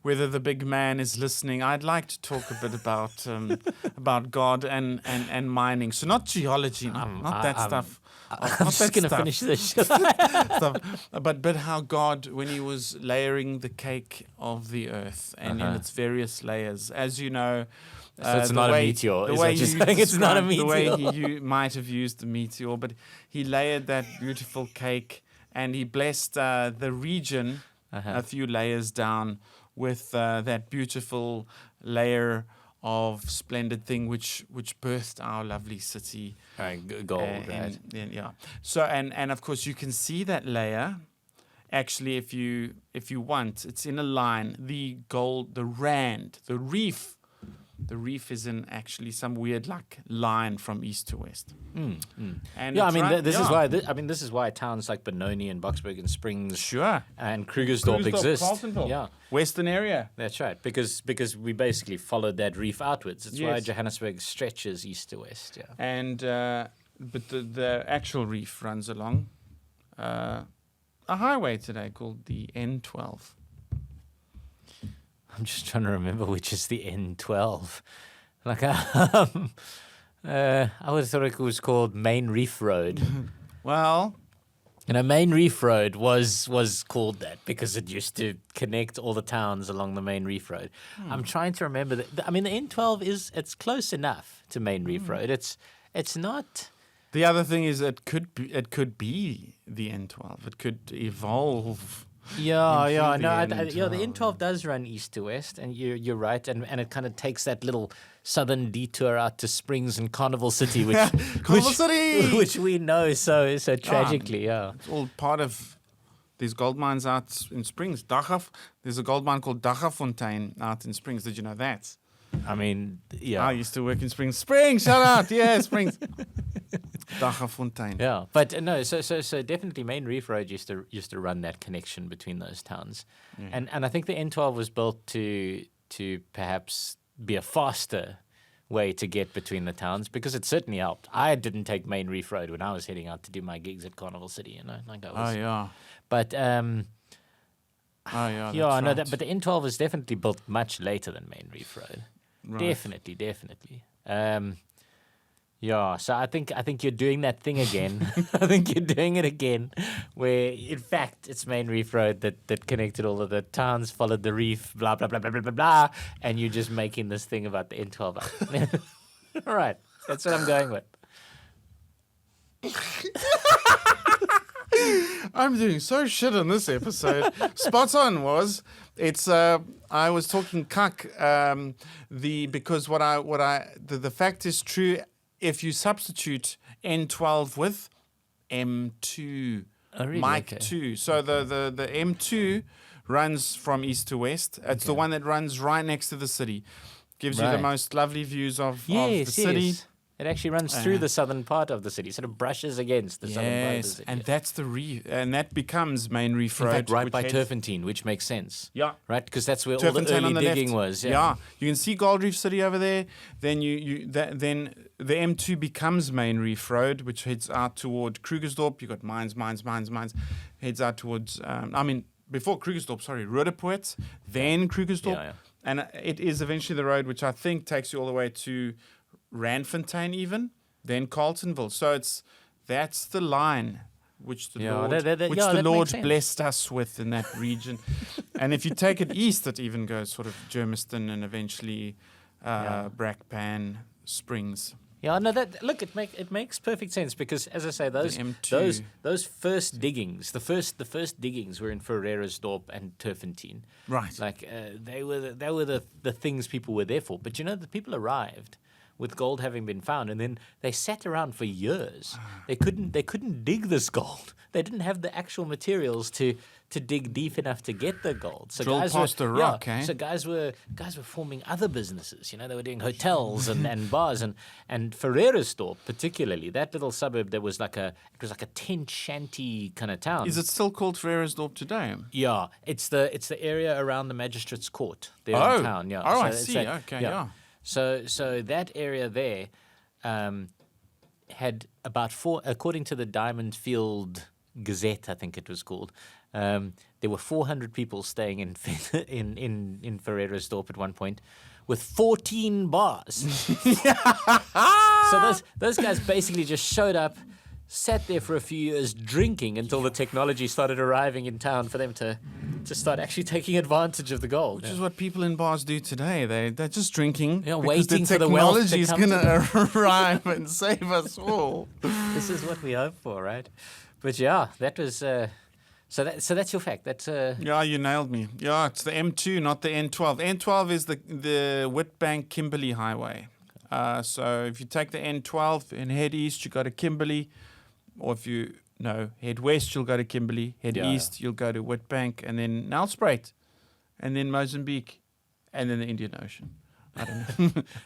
whether the big man is listening, I'd like to talk a bit about God and mining. So not geology, not that stuff. I'm just going to finish this. Stuff, but how God, when He was layering the cake of the earth and in its various layers, as you know. So it's not a meteor. Is what you're saying? It's not a meteor. The way He might have used the meteor, but He layered that beautiful cake and He blessed the region a few layers down with that beautiful layer of splendid thing which birthed our lovely city. Gold, right? Yeah. So and of course you can see that layer. Actually, if you want, it's in a line. The gold, the rand, the reef. The reef is in actually some weird line from east to west. And yeah, I mean this is why towns like Benoni and Boksburg and Springs, and Krugersdorp exist. Carletonville, yeah, western area. That's right, because we basically followed that reef outwards. That's why Johannesburg stretches east to west. Yeah, and but the actual reef runs along a highway today called the N12. I'm just trying to remember which is the N12. Like, I would have thought it was called Main Reef Road. Well, Main Reef Road was called that because it used to connect all the towns along the Main Reef Road. I'm trying to remember that. I mean, the N12 it's close enough to Main Reef Road. It's not. The other thing is it could be the N12. It could evolve. Yeah, the N12 does run east to west, and you're right, and it kind of takes that little southern detour out to Springs and Carnival City, which we know so tragically. It's all part of these gold mines out in Springs. There's a gold mine called Daggafontein out in Springs. Did you know that? I mean, yeah. I used to work in Springs. Springs, shout out, yeah, Springs. Daggafontein. Yeah, but no, so definitely Main Reef Road used to run that connection between those towns, and I think the N12 was built to perhaps be a faster way to get between the towns because it certainly helped. I didn't take Main Reef Road when I was heading out to do my gigs at Carnival City, like I was. But but the N12 is definitely built much later than Main Reef Road. Right. Definitely. So I think you're doing that thing again. I think you're doing it again, where in fact it's Main Reef Road that connected all of the towns, followed the reef, blah blah blah blah blah blah blah, and you're just making this thing about the N12. All right, that's what I'm going with. I'm doing so shit on this episode. Spot on was I was talking cuck because the fact is true. If you substitute N12 with M2, Mike 2, so the M2 runs from east to west. It's the one that runs right next to the city. Gives you the most lovely views of the city. Yes. It actually runs through the southern part of the city, sort of brushes against the southern part of the city. And that's the reef, and that becomes Main Reef Road. In fact, right by Turfentine, which makes sense. Yeah. Right, because that's where all the early digging was. Yeah. You can see Gold Reef City over there. Then then the M2 becomes Main Reef Road, which heads out toward Krugersdorp. You've got mines. Heads out towards, before Krugersdorp, Roodepoort, then Krugersdorp. Yeah. And it is eventually the road which I think takes you all the way to Randfontein even, then Carletonville. So that's the line which the Lord blessed us with in that region. And if you take it east, it even goes sort of Germiston and eventually Brakpan, Springs. Yeah, no, it makes perfect sense because, as I say, those first diggings, the first diggings were in Ferreirasdorp and Turfentine. Right. Like they were the things people were there for. But the people arrived with gold having been found, and then they sat around for years. They couldn't dig this gold. They didn't have the actual materials to dig deep enough to get the gold. So drill past the rock, So guys were forming other businesses. They were doing hotels and bars and Ferreirasdorp particularly. That little suburb, it was like a tent shanty kind of town. Is it still called Ferreirasdorp today? Yeah, it's the area around the magistrate's court there in town. Yeah. Oh, I see. Okay. So that area there had about 4, according to the Diamond Field Gazette, I think it was called, There were 400 people staying in in Ferreirasdorp at one point, with 14 bars. So those guys basically just showed up, sat there for a few years drinking until the technology started arriving in town for them to start actually taking advantage of the gold. Which is what people in bars do today. They're just drinking. Yeah, because waiting the for the wealth to technology is come going to to arrive and save us all. This is what we hope for, right? But yeah, that was so that's your fact. That's Yeah, you nailed me. Yeah, it's the M2, not the N12. N12 is the Witbank Kimberley Highway. So if you take the N12 and head east, you go to Kimberley. Or if you head west, you'll go to Kimberley. Head east, you'll go to Witbank, and then Nelspruit, and then Mozambique, and then the Indian Ocean. I don't know.